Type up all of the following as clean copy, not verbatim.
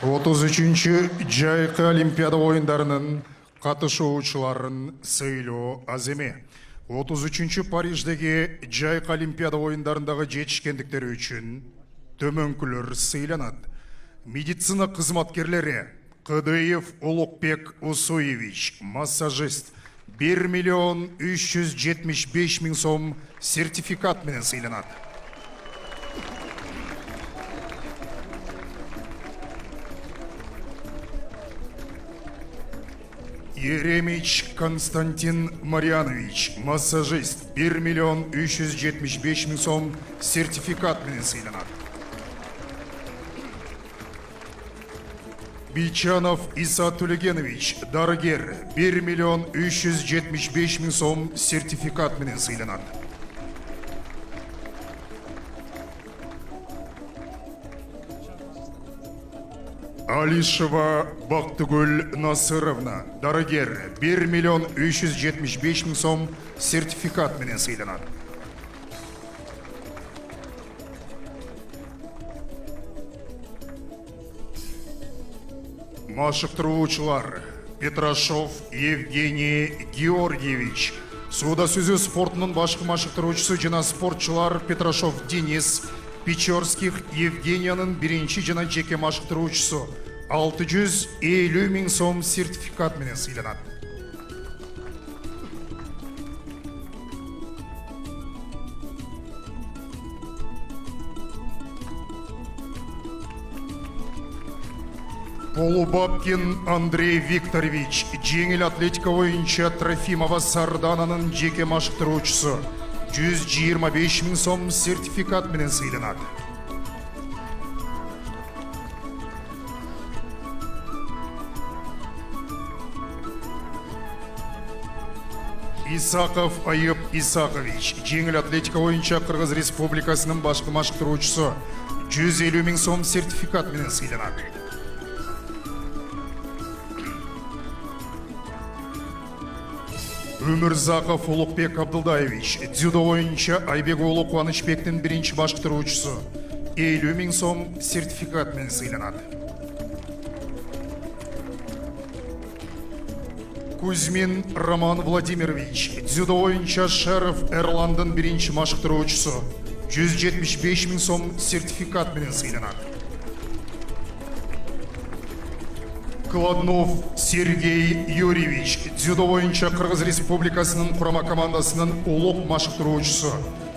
33-чі Жайқы Олимпиада ойындарының қатысушыларын сыйлау аз еме. 33-чі Париждегі Жайқы Олимпиада ойындарындағы жетішкендіктері үшін төмөнкілер сыйланады. Медицина қызматкерлері Қыдыев Улукбек Усуевич, массажист, 1.375.000 сом сертификат менен сыйланады. Еремич Константин Марьянович, массажист, 1.375.000 сом сертификат менен сыйланады. Бичанов Иса Тулегенович, дарыгер, 1.375.000 сом сертификат менен сыйланады. Алишева Бактыгүл Насыровна, дарыгер, 1.375.000 сом сертификат менен сыйланады. Машықтыруучылар Петрашов Евгений Георгиевич, суда сүзүү спортунун башкы машықтыруучусу жана спортчулар Петрашов Денис, Печорских Евгениянын биринчи жана жеке машықтыруучусу 650.000 сом сертификат менен сыйланат. Полубабкин Андрей Викторович, жеңіл атлетика боюнча Трофимова Сардананын жеке машықтыруучусу 125.000 сом сертификат менен сыйланат. Исаков Айып Исакович, жеңіл атлетика боюнча Кыргыз Республикасынын башкы машықтыруучусу 150.000 сом сертификат менен сыйланат. Өмірзақов Улукбек Абдылдаевич, дзюдо боюнча Айбек Улу Кубанычбектин биринчи башкаруучусу 50.000 сом сертификат менен сыйланат. Кузьмин Роман Владимирович, дзюдо боюнча Шаров Эрландын биринчи башкаруучусу 175.000 сом сертификат менен сыйланат. Кладнов Сергей Юрьевич, дзюдо боюнча Кыргыз Республикасынын курама командасынын улук машыктыруучусу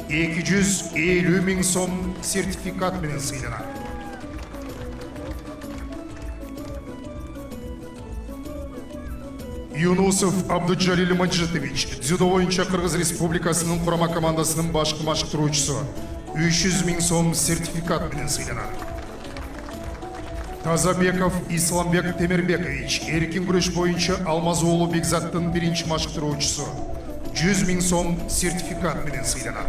250.000 сом сертификат менен сыйланат. Юнусов Абдуджалил Маджитович, дзюдо боюнча Кыргыз Республикасынын курама командасынын башкы машыктыруучусу 300.000 сом сертификат менен сыйланат. Тазабеков Исламбек Темирбекович, эркин күрөш боюнча Алмаз уулу Бекзаттын биринчи машыктыруучусу 100.000 сом сертификат менен сыйланат.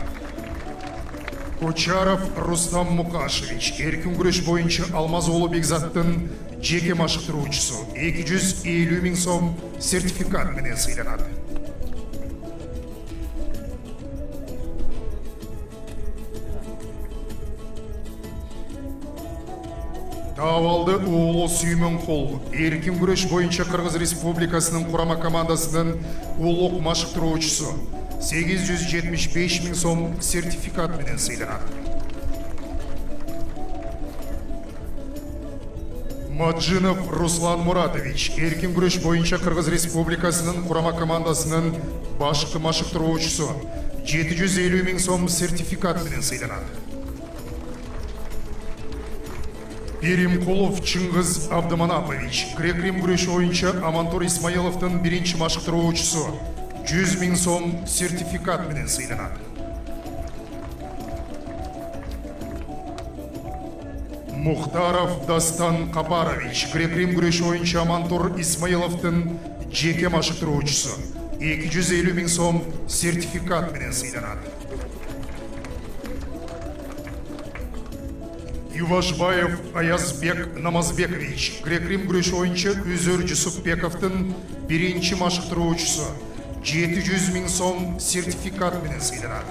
Кочаров Рустам Мукашевич, эркин күрөш боюнча Алмаз уулу Бекзаттын жеке машыктыруучусу 250.000 сом сертификат менен сыйланат. Тавалды Уулу Сүймөнкул, эркин күрөш боюнча Кыргыз Республикасынын курама командасынын улук машыктыруучусу 875.000 сом сертификат менен сыйланат. Маджинов Руслан Муратович, эркин күрөш боюнча Кыргыз Республикасынын курама командасынын башкы машыктыруучусу 750.000 сом сертификат менен сыйланат. Перимкулов Чыңгыз Абдыманапович, грек-рим күрөшү боюнча Амантур Исмаиловдун биринчи машыктыруучусу 100.000 сом сертификат менен сыйланат. Мухтаров Дастан Капарович, грек-рим күрөшү боюнча Амантур Исмаиловдун жеке машыктыруучусу 250.000 сом сертификат менен сыйланат. Ювашбаев Аязбек Намазбекович, грек-рим күрөшү боюнча Үзөр Жусупбековдун биринчи машыктыруучусу 700.000 сом сертификат менен сыйланат.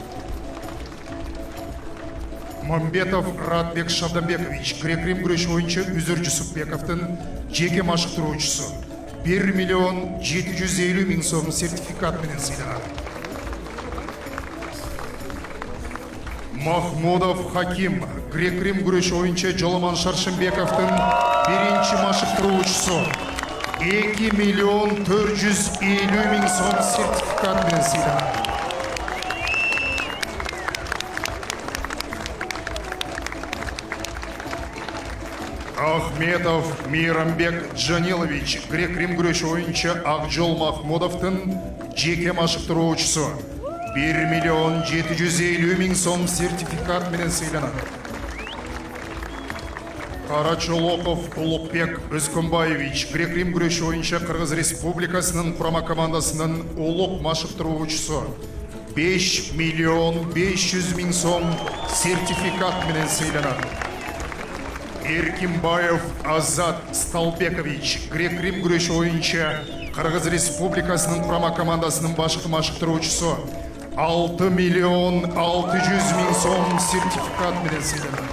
Мамбетов Радбек Шабданбекович грек-рим күреш ойыншы Үзір Жүсіпбековтың жеке машықтыруучусу 1 миллион 750 мың сом сертификат менен сыйланат. Махмудов Хаким грек-рим күреш ойыншы Жоломан Шаршымбековтың биринчи машықтыруучусу 2 миллион 450 мың сом сертификат менен сыйланат. Ахметов Мейрамбек Джанилович грек-рим күреш ойыншы Ақжол Махмудовтың жеке машықтыруучусу 1 миллион 750 мың сом сертификат менен сыйланат. Карачолоков Улукбек Өзкөнбаевич грек-рим күреш ойыншы Кыргыз Республикасынын курама командасынын улук машықтыруучусу 5 миллион 500 мың сом сертификат менен сыйланат. Эркимбаев Азат Сталбекович грек-рим күреш ойыншы Кыргыз Республикасынын курама командасынын башкы машықтыруучусу 6 миллион 600 мың сом сертификат менен сыйланат.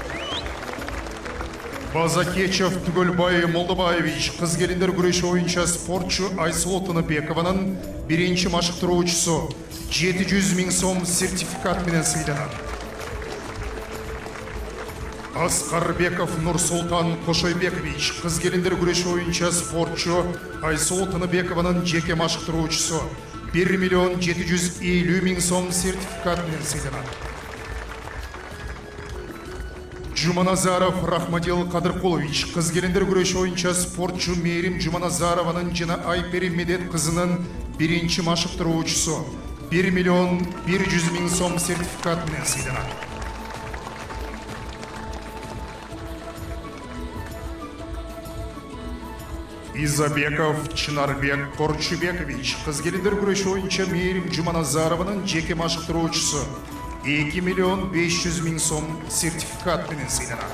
Базакечев Түгөлбай Молдобаевич кыз келиндер күреш ойынча спортчу Айсулу Тыныбекованын биринчи машықтыруучусу 700 мың сом сертификат менен сыйланат. Аскарбеков Нурсултан Кошойбекович кыз келиндер күреш ойынча спортчу Айсулу Тыныбекованын жеке машықтыруучусу 1 миллион 750 мың сом сертификат менен сыйланат. Жуманазаров Рахмадил Кадыркулович кыз келиндер күреш ойынча спортчу Мейрим Жуманазарованын жана Айпери Медет кызынын биринчи машықтыруучусу 1 миллион 100 мың сом сертификат менен сыйланат. Изабеков Чынарбек Корчубекович кыз келиндер күреш ойынча Мейрим Жуманазарованын жеке машықтыруучусу 2 миллион 500 мың сом сертификат менен сыйланат.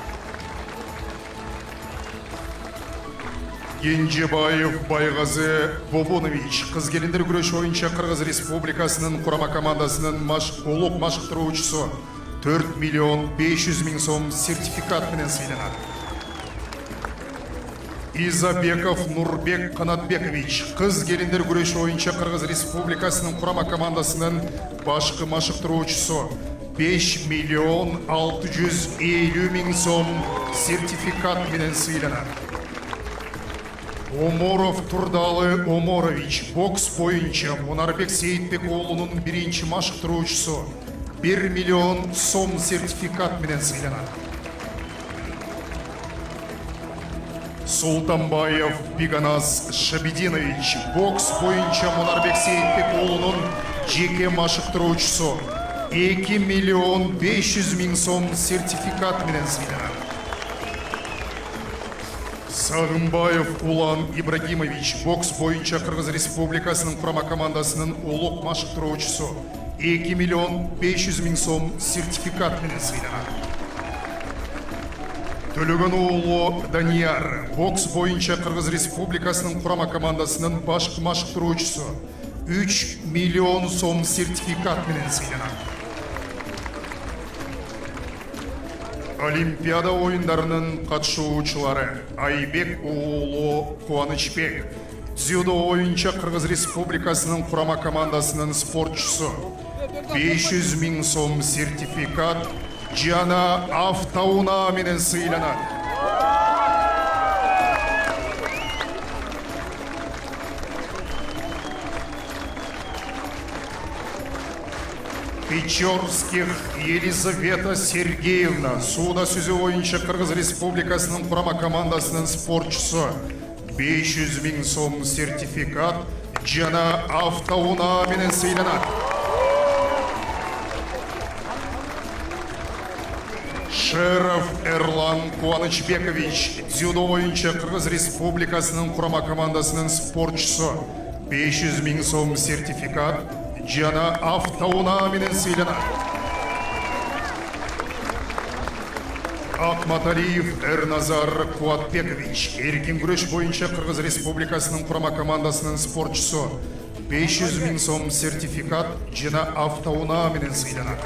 Кенжебаев Байгазы Бобонович кыз келиндер күреш ойынча Кыргыз Республикасынын курама командасынын улук машықтыруучусу 4 миллион 500 мың сом сертификат менен сыйланат. Изабеков Нурбек Канатбекович кыз келиндер күреш ойынча Кыргыз Республикасынын курама командасынын башкы машықтыруучусу 5 миллион 650 мың сом сертификат менен сыйланат. Оморов Турдалы Оморович бокс боюнча Мунарбек Сейитбек уулунун биринчи машықтыруучусу 1 миллион сом сертификат менен сыйланат. Султанбаев Биганаз Шабидинович бокс боюнча Мунарбек Сейитбек уулунун жеке машықтыруучусу 2 миллион 500 мың сом сертификат менен сыйланат. Сагынбаев Улан Ибрагимович бокс боюнча Кыргыз Республикасынын курама командасынын улук машықтыруучусу 2 миллион 500 мың сом сертификат менен сыйланат. Төлөгөн уулу Данияр бокс боюнча Кыргыз Республикасынын курама командасынын башкы машықтыруучусу 3 миллион сом сертификат менен сыйланат. Олимпиада оюндарынын катышуучулары Айбек уулу Кубанычбек дзюдо боюнча Кыргыз Республикасынын курама командасынын спортчусу 500 мың сом сертификат жана автоунаа менен сыйланат. Печорских Елизавета Сергеевна сууда сүзүү боюнча Кыргыз Республикасынын курама командасынын спортчусу 500 мың сом сертификат жана автоунаа менен сыйланат. Шеров Эрлан Кубанычбекович дзюдо боюнча Кыргыз Республикасынын курама командасынын спортчусу 500 мың сом сертификат жана автоунаа менен сыйланат. Акматалиев Эрназар Куатбекович эркин күрөш боюнча Кыргыз Республикасынын курама командасынын спортчусу 500 мың сом сертификат жана автоунаа менен сыйланат.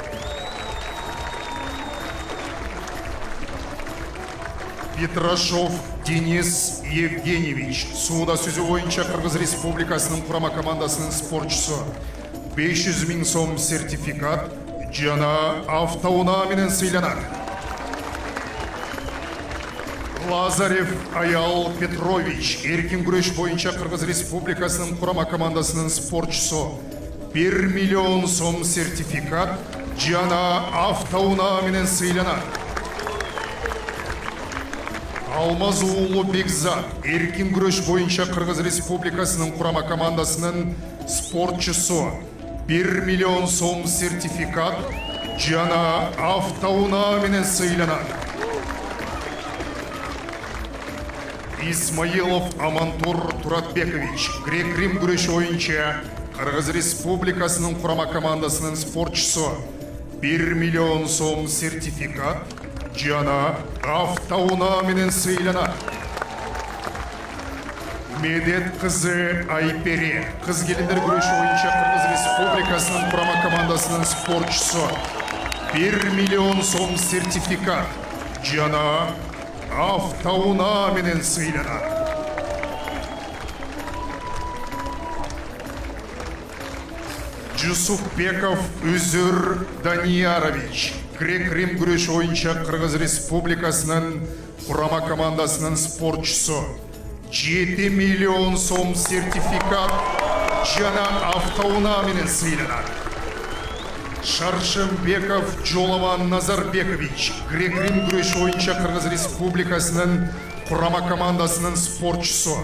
Петрашов Денис Евгеньевич, суда сөзі бойынша Қырғыз Республикасының құрама командасының спортшысы. 500 000 сом сертификат жана автоунааменен сыйланат. Лазарев Аял Петрович, эркин күрөш боюнча Кыргыз Республикасынын курама командасынын спортчусу. 1 миллион сом сертификат жана автоунаа менен сыйланат. Алмаз уулу Бекзат, эркин күрөш боюнча Кыргыз Республикасынын курама командасынын спортчусу. 1 миллион сом сертификат жана автоунаа менен сыйланат. Исмаилов Амантур Туратбекович, грек-рим күрөшү боюнча Кыргыз Республикасынын курама командасынын спортчусу. 1 миллион сом сертификат жана автоунаа менен сыйланат. Медет кызы Айпери, кыз келиндер күрөшү боюнча Кыргыз Республикасынын курама командасынын спортчусу. 1 миллион сом сертификат жана автоунаа менен сыйланат. Жусупбеков Үзүр Даниярович, грек-рим күрөшү боюнча Кыргыз Республикасынын курама командасынын спортчусу. 7 миллион сом сертификат жана автоунаа менен сыйланат. Шаршембеков Жолован Назарбекович, грек-рим күрөшү боюнча Кыргыз Республикасынын курама командасынын спортчусу.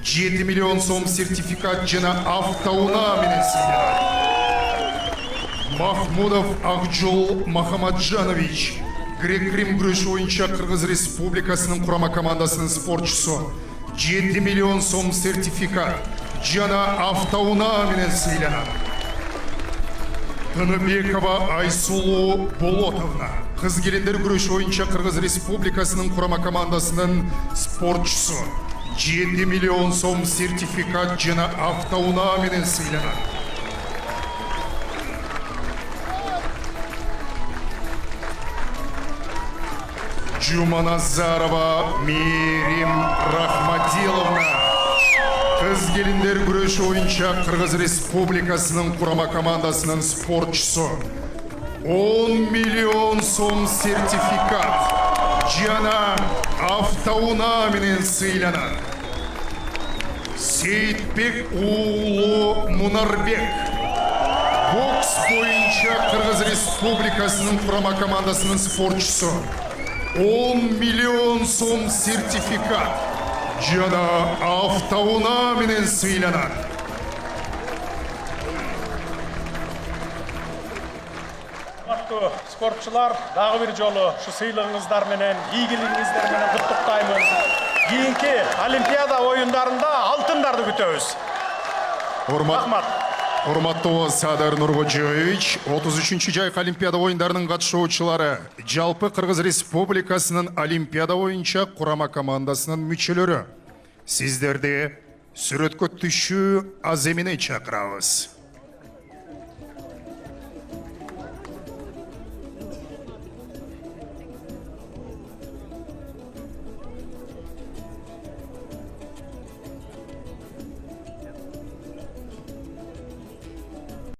7 миллион сом сертификат жана автоунаа менен сыйланат. Махмудов Акжол Махамаджанович, грек-рим күрөшү боюнча Кыргыз Республикасынын курама командасынын спортчусу. 7 миллион сом сертификат жана автоунаа менен сыйланат. Тыныбекова Айсулу Болотовна, кыз келиндер күрөшү боюнча Кыргыз Республикасынын курама командасынын спортчусу. 7 миллион сом сертификат жана автоунаа менен сыйланат. Жуманазарова Мирим Рахматиловна, кыз келиндер күрөшү боюнча Кыргыз Республикасынын курама командасынын спортчусу. 10 миллион сом сертификат жана автоунаа менен сыйланат. Сейитбек уулу Мунарбек, бокс боюнча Кыргыз Республикасынын курама командасынын спортчусу. 10 миллион сом сертификат жана автоунаа менен сыйланат. Урматтуу спортчулар, дагы бир жолу ушу сыйлыгыңыздар менен, ийгилигиңиздер менен куттуктаймын. Кийинки Олимпиада оюндарында алтындарды күтөбүз. Рахмат. Урматтуу Садыр Нуркожоевич, 33-чү жайкы Олимпиада оюндарынын катышуучулары, жалпы Кыргыз Республикасынын Олимпиада боюнча курама командасынын мүчөлөрү. Сиздерди сүрөткө түшүү аземине чакырабыз.